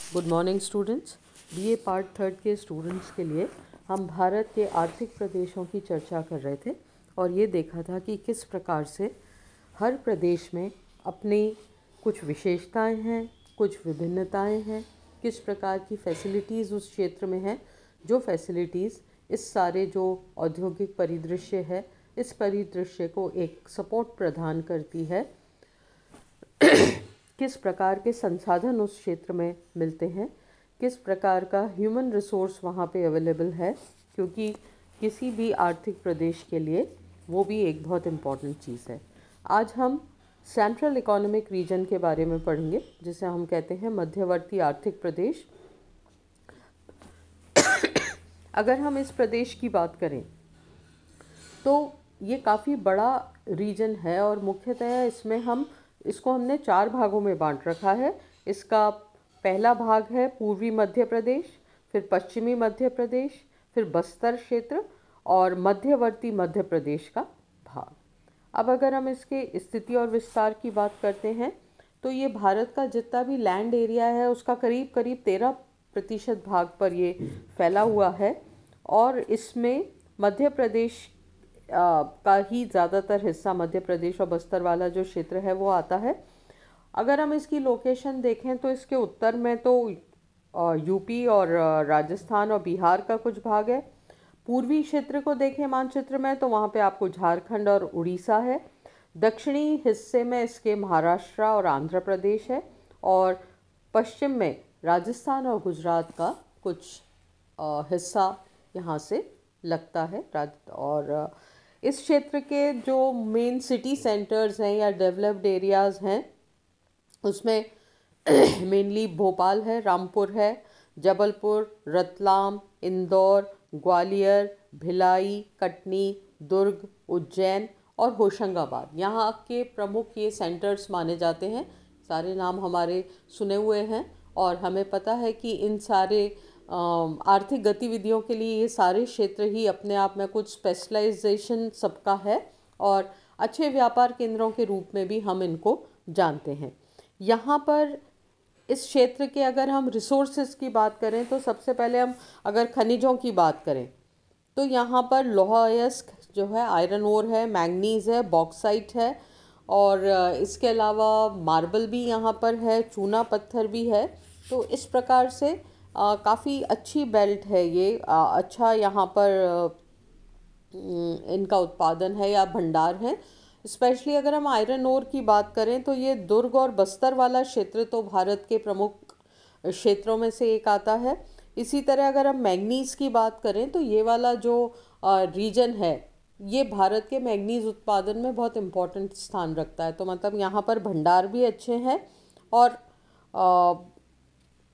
Good morning students. BA part third के students के लिए हम भारत के आर्थिक प्रदेशों की चर्चा कर रहे थे और ये देखा था कि किस प्रकार से हर प्रदेश में अपनी कुछ विशेषताएं हैं, कुछ विभिन्नताएं हैं, किस प्रकार की फैसिलिटीज़ उस क्षेत्र में हैं, जो फैसिलिटीज़ इस सारे जो औद्योगिक परिदृश्य है इस परिदृश्य को एक सपोर्ट प्रदान करती है। किस प्रकार के संसाधन उस क्षेत्र में मिलते हैं, किस प्रकार का ह्यूमन रिसोर्स वहाँ पे अवेलेबल है, क्योंकि किसी भी आर्थिक प्रदेश के लिए वो भी एक बहुत इम्पॉर्टेंट चीज़ है। आज हम सेंट्रल इकोनॉमिक रीजन के बारे में पढ़ेंगे, जिसे हम कहते हैं मध्यवर्ती आर्थिक प्रदेश। अगर हम इस प्रदेश की बात करें तो ये काफ़ी बड़ा रीजन है और मुख्यतः इसमें इसको हमने 4 भागों में बांट रखा है। इसका पहला भाग है पूर्वी मध्य प्रदेश, फिर पश्चिमी मध्य प्रदेश, फिर बस्तर क्षेत्र और मध्यवर्ती मध्य प्रदेश का भाग। अब अगर हम इसके स्थिति और विस्तार की बात करते हैं तो ये भारत का जितना भी लैंड एरिया है उसका करीब करीब 13% भाग पर ये फैला हुआ है और इसमें मध्य प्रदेश का ही ज़्यादातर हिस्सा, मध्य प्रदेश और बस्तर वाला जो क्षेत्र है वो आता है। अगर हम इसकी लोकेशन देखें तो इसके उत्तर में तो यूपी और राजस्थान और बिहार का कुछ भाग है। पूर्वी क्षेत्र को देखें मानचित्र में तो वहाँ पे आपको झारखंड और उड़ीसा है। दक्षिणी हिस्से में इसके महाराष्ट्र और आंध्र प्रदेश है और पश्चिम में राजस्थान और गुजरात का कुछ हिस्सा यहाँ से लगता है। और इस क्षेत्र के जो मेन सिटी सेंटर्स हैं या डेवलप्ड एरियाज़ हैं उसमें मेनली भोपाल है, रामपुर है, जबलपुर, रतलाम, इंदौर, ग्वालियर, भिलाई, कटनी, दुर्ग, उज्जैन और होशंगाबाद यहाँ के प्रमुख ये सेंटर्स माने जाते हैं। सारे नाम हमारे सुने हुए हैं और हमें पता है कि इन सारे आर्थिक गतिविधियों के लिए ये सारे क्षेत्र ही अपने आप में कुछ स्पेशलाइजेशन सबका है और अच्छे व्यापार केंद्रों के रूप में भी हम इनको जानते हैं। यहाँ पर इस क्षेत्र के अगर हम रिसोर्सेज की बात करें तो सबसे पहले हम अगर खनिजों की बात करें तो यहाँ पर लौह अयस्क जो है, आयरन ओर है, मैंगनीज़ है, बॉक्साइट है और इसके अलावा मार्बल भी यहाँ पर है, चूना पत्थर भी है। तो इस प्रकार से काफ़ी अच्छी बेल्ट है ये, अच्छा यहाँ पर इनका उत्पादन है या भंडार है। स्पेशली अगर हम आयरन ओर की बात करें तो ये दुर्ग और बस्तर वाला क्षेत्र तो भारत के प्रमुख क्षेत्रों में से एक आता है। इसी तरह अगर हम मैंगनीज़ की बात करें तो ये वाला जो रीजन है ये भारत के मैंगनीज़ उत्पादन में बहुत इम्पोर्टेंट स्थान रखता है। तो मतलब यहाँ पर भंडार भी अच्छे हैं और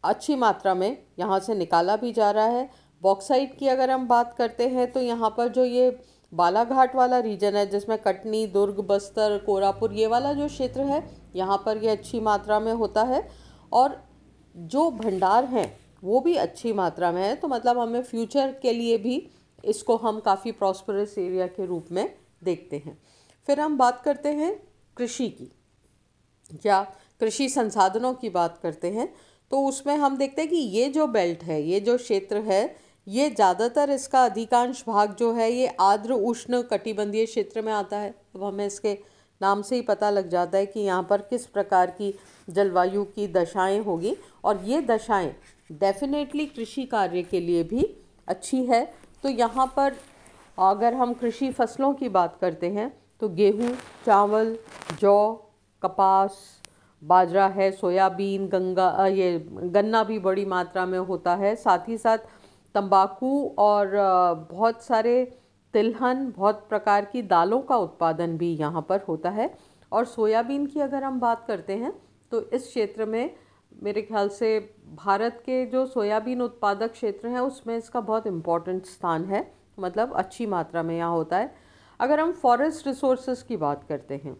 अच्छी मात्रा में यहाँ से निकाला भी जा रहा है। बॉक्साइट की अगर हम बात करते हैं तो यहाँ पर जो ये बालाघाट वाला रीजन है जिसमें कटनी, दुर्ग, बस्तर, कोरापुर ये वाला जो क्षेत्र है यहाँ पर ये अच्छी मात्रा में होता है और जो भंडार हैं वो भी अच्छी मात्रा में है। तो मतलब हमें फ्यूचर के लिए भी इसको हम काफ़ी प्रॉस्परस एरिया के रूप में देखते हैं। फिर हम बात करते हैं कृषि की या कृषि संसाधनों की बात करते हैं तो उसमें हम देखते हैं कि ये जो बेल्ट है, ये जो क्षेत्र है, ये ज़्यादातर इसका अधिकांश भाग जो है ये आर्द्र उष्ण कटिबंधीय क्षेत्र में आता है। अब हमें इसके नाम से ही पता लग जाता है कि यहाँ पर किस प्रकार की जलवायु की दशाएं होगी और ये दशाएं डेफिनेटली कृषि कार्य के लिए भी अच्छी है। तो यहाँ पर अगर हम कृषि फसलों की बात करते हैं तो गेहूँ, चावल, जौ, कपास, बाजरा है, सोयाबीन, गन्ना भी बड़ी मात्रा में होता है। साथ ही साथ तंबाकू और बहुत सारे तिलहन, बहुत प्रकार की दालों का उत्पादन भी यहाँ पर होता है। और सोयाबीन की अगर हम बात करते हैं तो इस क्षेत्र में मेरे ख्याल से भारत के जो सोयाबीन उत्पादक क्षेत्र हैं उसमें इसका बहुत इम्पोर्टेंट स्थान है, मतलब अच्छी मात्रा में यहाँ होता है। अगर हम फॉरेस्ट रिसोर्सेज की बात करते हैं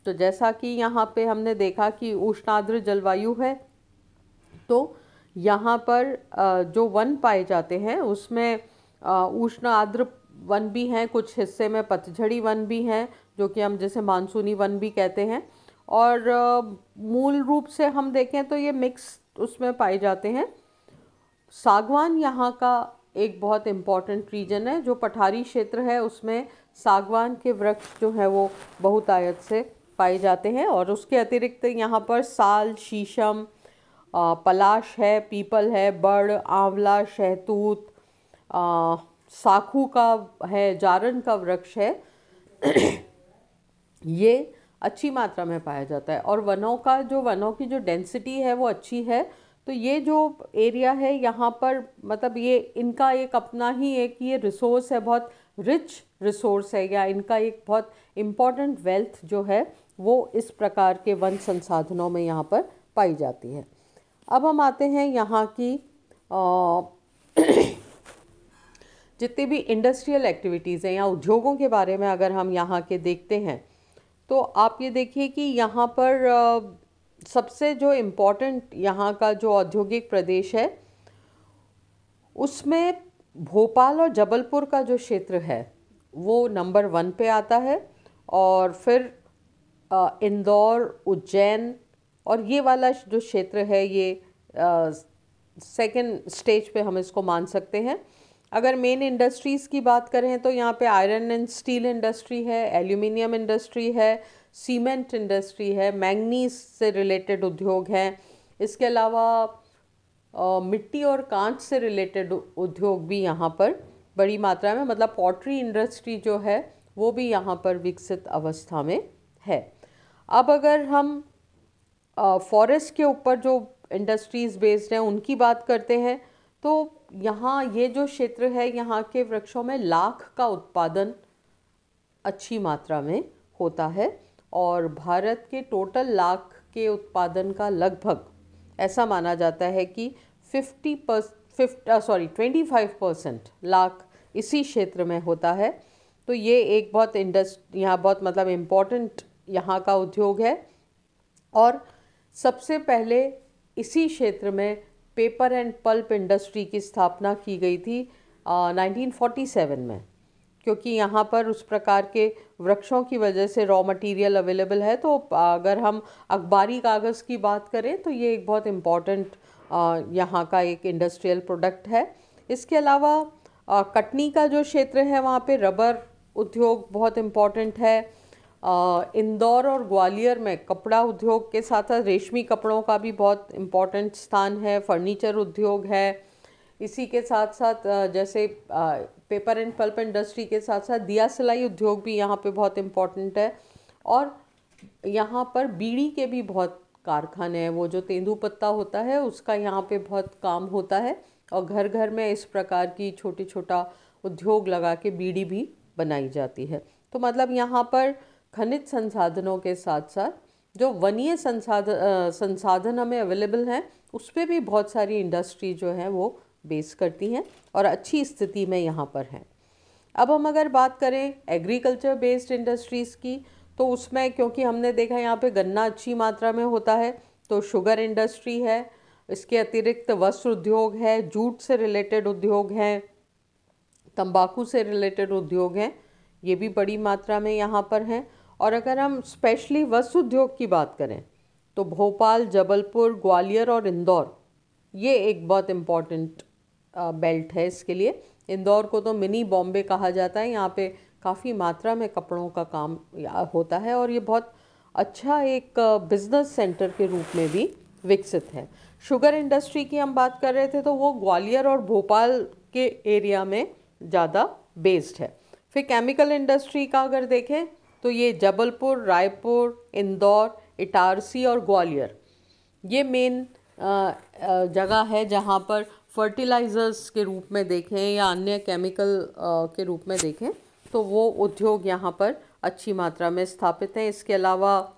तो जैसा कि यहाँ पे हमने देखा कि उष्णाद्र जलवायु है तो यहाँ पर जो वन पाए जाते हैं उसमें उष्ण आर्द्र वन भी हैं, कुछ हिस्से में पतझड़ी वन भी हैं जो कि हम जैसे मानसूनी वन भी कहते हैं और मूल रूप से हम देखें तो ये मिक्स उसमें पाए जाते हैं। सागवान यहाँ का एक बहुत इम्पॉर्टेंट रीजन है। जो पठारी क्षेत्र है उसमें सागवान के वृक्ष जो है वो बहुतायत से पाए जाते हैं। और उसके अतिरिक्त यहाँ पर साल, शीशम, पलाश है, पीपल है, बड़, आंवला, शहतूत, साखू का है, जारन का वृक्ष है। ये अच्छी मात्रा में पाया जाता है। और वनों की जो डेंसिटी है वो अच्छी है। तो ये जो एरिया है यहाँ पर मतलब ये इनका एक अपना ही एक ये रिसोर्स है, बहुत रिच रिसोर्स है, या इनका एक बहुत इम्पॉर्टेंट वेल्थ जो है वो इस प्रकार के वन संसाधनों में यहाँ पर पाई जाती है। अब हम आते हैं यहाँ की जितनी भी इंडस्ट्रियल एक्टिविटीज़ हैं या उद्योगों के बारे में अगर हम यहाँ के देखते हैं तो आप ये देखिए कि यहाँ पर सबसे जो इम्पोर्टेंट यहाँ का जो औद्योगिक प्रदेश है उसमें भोपाल और जबलपुर का जो क्षेत्र है वो नंबर 1 पे आता है। और फिर इंदौर, उज्जैन और ये वाला जो क्षेत्र है ये सेकंड स्टेज पे हम इसको मान सकते हैं। अगर मेन इंडस्ट्रीज़ की बात करें तो यहाँ पे आयरन एंड स्टील इंडस्ट्री है, एल्यूमिनियम इंडस्ट्री है, सीमेंट इंडस्ट्री है, मैंगनीज से रिलेटेड उद्योग हैं। इसके अलावा मिट्टी और कांच से रिलेटेड उद्योग भी यहाँ पर बड़ी मात्रा में, मतलब पॉटरी इंडस्ट्री जो है वो भी यहाँ पर विकसित अवस्था में है। अब अगर हम फॉरेस्ट के ऊपर जो इंडस्ट्रीज़ बेस्ड हैं उनकी बात करते हैं तो यहाँ ये जो क्षेत्र है यहाँ के वृक्षों में लाख का उत्पादन अच्छी मात्रा में होता है। और भारत के टोटल लाख के उत्पादन का लगभग ऐसा माना जाता है कि 25% लाख इसी क्षेत्र में होता है। तो ये एक बहुत यहाँ बहुत मतलब इम्पोर्टेंट यहाँ का उद्योग है। और सबसे पहले इसी क्षेत्र में पेपर एंड पल्प इंडस्ट्री की स्थापना की गई थी 1947 में, क्योंकि यहाँ पर उस प्रकार के वृक्षों की वजह से रॉ मटेरियल अवेलेबल है। तो अगर हम अखबारी कागज़ की बात करें तो ये एक बहुत इम्पॉर्टेंट यहाँ का एक इंडस्ट्रियल प्रोडक्ट है। इसके अलावा कटनी का जो क्षेत्र है वहाँ पे रबर उद्योग बहुत इम्पॉर्टेंट है। इंदौर और ग्वालियर में कपड़ा उद्योग के साथ साथ रेशमी कपड़ों का भी बहुत इम्पॉर्टेंट स्थान है। फर्नीचर उद्योग है। इसी के साथ साथ जैसे पेपर एंड पल्प इंडस्ट्री के साथ साथ दिया सिलाई उद्योग भी यहाँ पे बहुत इम्पॉर्टेंट है। और यहाँ पर बीड़ी के भी बहुत कारखाने हैं। वो जो तेंदूपत्ता होता है उसका यहाँ पे बहुत काम होता है और घर घर में इस प्रकार की छोटा उद्योग लगा के बीड़ी भी बनाई जाती है। तो मतलब यहाँ पर खनिज संसाधनों के साथ साथ जो वनीय संसाधन हमें अवेलेबल हैं उस पर भी बहुत सारी इंडस्ट्री जो है वो बेस करती हैं और अच्छी स्थिति में यहाँ पर हैं। अब हम अगर बात करें एग्रीकल्चर बेस्ड इंडस्ट्रीज़ की तो उसमें क्योंकि हमने देखा यहाँ पे गन्ना अच्छी मात्रा में होता है तो शुगर इंडस्ट्री है। इसके अतिरिक्त वस्त्र उद्योग है, जूट से रिलेटेड उद्योग हैं, तंबाकू से रिलेटेड उद्योग हैं, ये भी बड़ी मात्रा में यहाँ पर हैं। और अगर हम स्पेशली वस्त्र उद्योग की बात करें तो भोपाल, जबलपुर, ग्वालियर और इंदौर ये एक बहुत इम्पॉर्टेंट बेल्ट है इसके लिए। इंदौर को तो मिनी बॉम्बे कहा जाता है। यहाँ पे काफ़ी मात्रा में कपड़ों का काम होता है और ये बहुत अच्छा एक बिजनेस सेंटर के रूप में भी विकसित है। शुगर इंडस्ट्री की हम बात कर रहे थे तो वो ग्वालियर और भोपाल के एरिया में ज़्यादा बेस्ड है। फिर केमिकल इंडस्ट्री का अगर देखें तो ये जबलपुर, रायपुर, इंदौर, इटारसी और ग्वालियर ये मेन जगह है जहाँ पर फर्टिलाइज़र्स के रूप में देखें या अन्य केमिकल के रूप में देखें तो वो उद्योग यहाँ पर अच्छी मात्रा में स्थापित हैं। इसके अलावा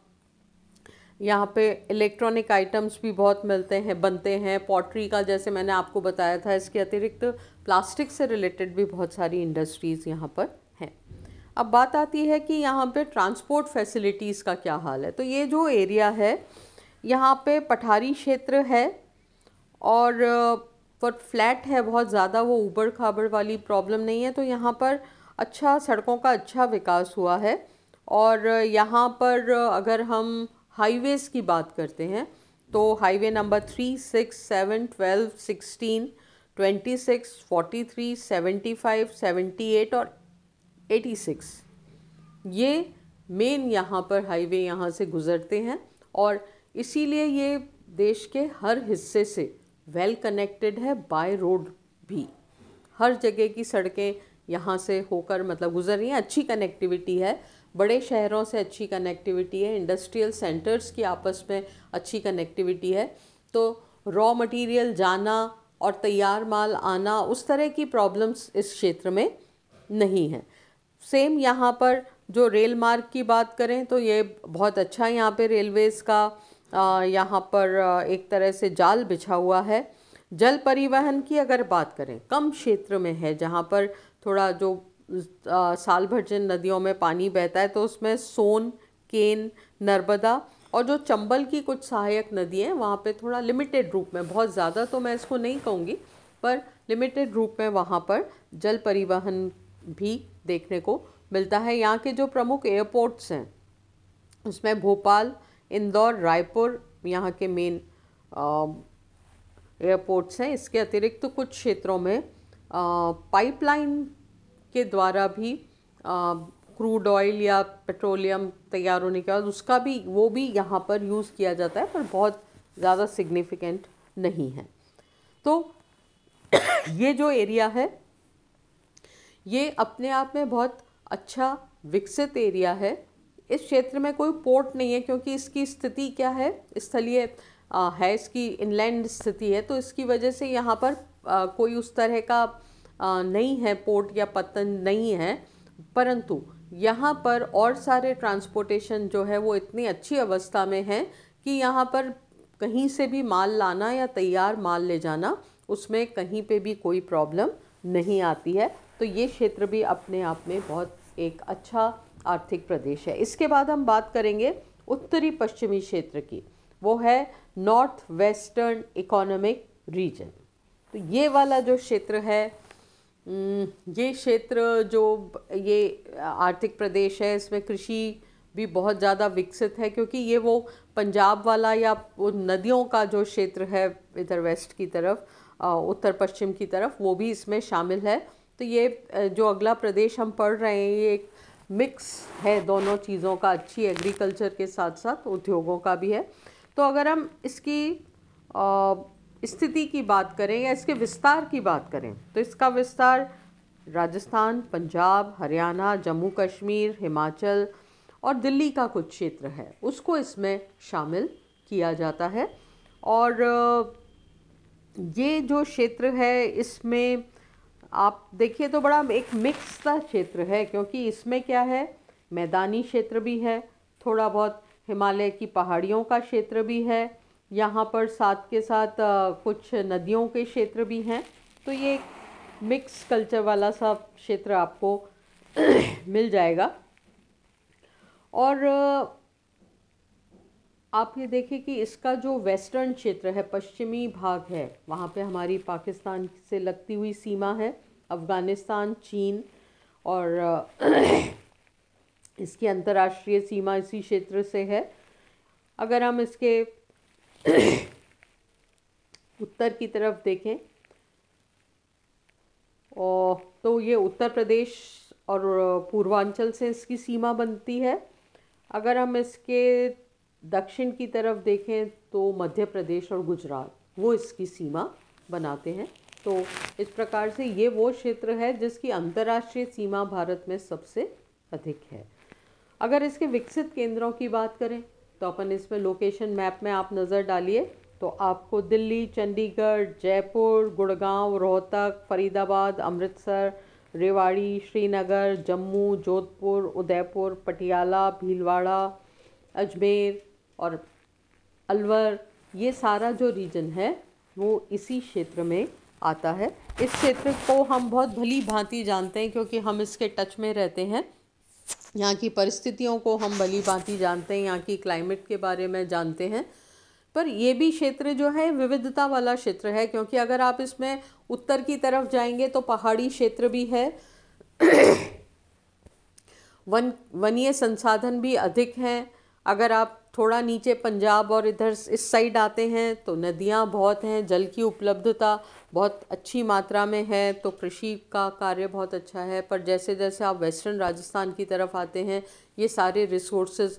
यहाँ पे इलेक्ट्रॉनिक आइटम्स भी बहुत बनते हैं। पॉटरी का जैसे मैंने आपको बताया था। इसके अतिरिक्त प्लास्टिक से रिलेटेड भी बहुत सारी इंडस्ट्रीज़ यहाँ पर हैं। अब बात आती है कि यहाँ पे ट्रांसपोर्ट फैसिलिटीज़ का क्या हाल है। तो ये जो एरिया है यहाँ पे पठारी क्षेत्र है और पर फ्लैट है बहुत ज़्यादा, वो ऊबड़ खाबड़ वाली प्रॉब्लम नहीं है। तो यहाँ पर अच्छा सड़कों का अच्छा विकास हुआ है। और यहाँ पर अगर हम हाईवेज़ की बात करते हैं तो हाईवे नंबर 3, 6, 7, 12, 16, 26, 43, 75, 78 और 86, ये मेन यहाँ पर हाईवे यहाँ से गुज़रते हैं और इसीलिए ये देश के हर हिस्से से वेल कनेक्टेड है बाय रोड भी। हर जगह की सड़कें यहाँ से होकर मतलब गुजर रही हैं, अच्छी कनेक्टिविटी है, बड़े शहरों से अच्छी कनेक्टिविटी है, इंडस्ट्रियल सेंटर्स की आपस में अच्छी कनेक्टिविटी है। तो रॉ मटेरियल जाना और तैयार माल आना उस तरह की प्रॉब्लम्स इस क्षेत्र में नहीं है। सेम यहाँ पर जो रेल मार्ग की बात करें तो ये बहुत अच्छा यहाँ पे रेलवेज़ का यहाँ पर एक तरह से जाल बिछा हुआ है। जल परिवहन की अगर बात करें, कम क्षेत्र में है जहाँ पर थोड़ा जो साल भर जिन नदियों में पानी बहता है तो उसमें सोन, केन, नर्मदा और जो चंबल की कुछ सहायक नदी हैं वहाँ पे थोड़ा लिमिटेड रूप में, बहुत ज़्यादा तो मैं इसको नहीं कहूँगी पर लिमिटेड रूप में वहाँ पर जल परिवहन भी देखने को मिलता है। यहाँ के जो प्रमुख एयरपोर्ट्स हैं उसमें भोपाल, इंदौर, रायपुर यहाँ के मेन एयरपोर्ट्स हैं। इसके अतिरिक्त तो कुछ क्षेत्रों में पाइपलाइन के द्वारा भी क्रूड ऑयल या पेट्रोलियम तैयार होने के बाद उसका भी वो भी यहाँ पर यूज़ किया जाता है पर बहुत ज़्यादा सिग्निफिकेंट नहीं है। तो ये जो एरिया है ये अपने आप में बहुत अच्छा विकसित एरिया है। इस क्षेत्र में कोई पोर्ट नहीं है क्योंकि इसकी स्थिति क्या है, स्थलीय है, इसकी इनलैंड स्थिति है, तो इसकी वजह से यहाँ पर कोई उस तरह का नहीं है, पोर्ट या पत्तन नहीं है। परंतु यहाँ पर और सारे ट्रांसपोर्टेशन जो है वो इतनी अच्छी अवस्था में है कि यहाँ पर कहीं से भी माल लाना या तैयार माल ले जाना उसमें कहीं पे भी कोई प्रॉब्लम नहीं आती है। तो ये क्षेत्र भी अपने आप में बहुत एक अच्छा आर्थिक प्रदेश है। इसके बाद हम बात करेंगे उत्तरी पश्चिमी क्षेत्र की, वो है नॉर्थ वेस्टर्न इकोनॉमिक रीजन। तो ये वाला जो क्षेत्र है, ये क्षेत्र जो ये आर्थिक प्रदेश है इसमें कृषि भी बहुत ज़्यादा विकसित है क्योंकि ये वो पंजाब वाला या वो नदियों का जो क्षेत्र है इधर वेस्ट की तरफ, उत्तर पश्चिम की तरफ, वो भी इसमें शामिल है। तो ये जो अगला प्रदेश हम पढ़ रहे हैं ये एक मिक्स है दोनों चीज़ों का, अच्छी एग्रीकल्चर के साथ साथ उद्योगों का भी है। तो अगर हम इसकी स्थिति की बात करें या इसके विस्तार की बात करें तो इसका विस्तार राजस्थान, पंजाब, हरियाणा, जम्मू कश्मीर, हिमाचल और दिल्ली का कुछ क्षेत्र है उसको इसमें शामिल किया जाता है। और ये जो क्षेत्र है इसमें आप देखिए तो बड़ा एक मिक्स सा क्षेत्र है क्योंकि इसमें क्या है, मैदानी क्षेत्र भी है, थोड़ा बहुत हिमालय की पहाड़ियों का क्षेत्र भी है, यहाँ पर साथ के साथ कुछ नदियों के क्षेत्र भी हैं। तो ये एक मिक्स कल्चर वाला सा क्षेत्र आपको मिल जाएगा। और आप ये देखिए कि इसका जो वेस्टर्न क्षेत्र है, पश्चिमी भाग है, वहाँ पे हमारी पाकिस्तान से लगती हुई सीमा है, अफ़गानिस्तान, चीन और इसकी अंतर्राष्ट्रीय सीमा इसी क्षेत्र से है। अगर हम इसके उत्तर की तरफ देखें और तो ये उत्तर प्रदेश और पूर्वांचल से इसकी सीमा बनती है। अगर हम इसके दक्षिण की तरफ देखें तो मध्य प्रदेश और गुजरात वो इसकी सीमा बनाते हैं। तो इस प्रकार से ये वो क्षेत्र है जिसकी अंतर्राष्ट्रीय सीमा भारत में सबसे अधिक है। अगर इसके विकसित केंद्रों की बात करें तो अपन इसमें लोकेशन मैप में आप नज़र डालिए तो आपको दिल्ली, चंडीगढ़, जयपुर, गुड़गांव, रोहतक, फरीदाबाद, अमृतसर, रेवाड़ी, श्रीनगर, जम्मू, जोधपुर, उदयपुर, पटियाला, भीलवाड़ा, अजमेर और अलवर, ये सारा जो रीजन है वो इसी क्षेत्र में आता है। इस क्षेत्र को हम बहुत भली भांति जानते हैं क्योंकि हम इसके टच में रहते हैं, यहाँ की परिस्थितियों को हम भली भांति जानते हैं, यहाँ की क्लाइमेट के बारे में जानते हैं। पर ये भी क्षेत्र जो है विविधता वाला क्षेत्र है क्योंकि अगर आप इसमें उत्तर की तरफ जाएंगे तो पहाड़ी क्षेत्र भी है, वनीय संसाधन भी अधिक हैं। अगर आप थोड़ा नीचे पंजाब और इधर इस साइड आते हैं तो नदियाँ बहुत हैं, जल की उपलब्धता बहुत अच्छी मात्रा में है, तो कृषि का कार्य बहुत अच्छा है। पर जैसे जैसे आप वेस्टर्न राजस्थान की तरफ आते हैं ये सारे रिसोर्सेज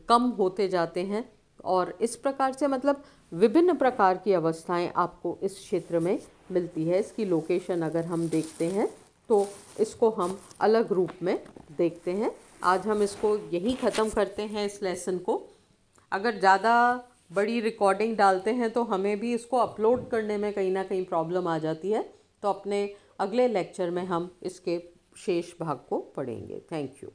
कम होते जाते हैं, और इस प्रकार से मतलब विभिन्न प्रकार की अवस्थाएं आपको इस क्षेत्र में मिलती है। इसकी लोकेशन अगर हम देखते हैं तो इसको हम अलग रूप में देखते हैं। आज हम इसको यहीं ख़त्म करते हैं इस लेसन को। अगर ज़्यादा बड़ी रिकॉर्डिंग डालते हैं तो हमें भी इसको अपलोड करने में कहीं ना कहीं प्रॉब्लम आ जाती है, तो अपने अगले लेक्चर में हम इसके शेष भाग को पढ़ेंगे। Thank you.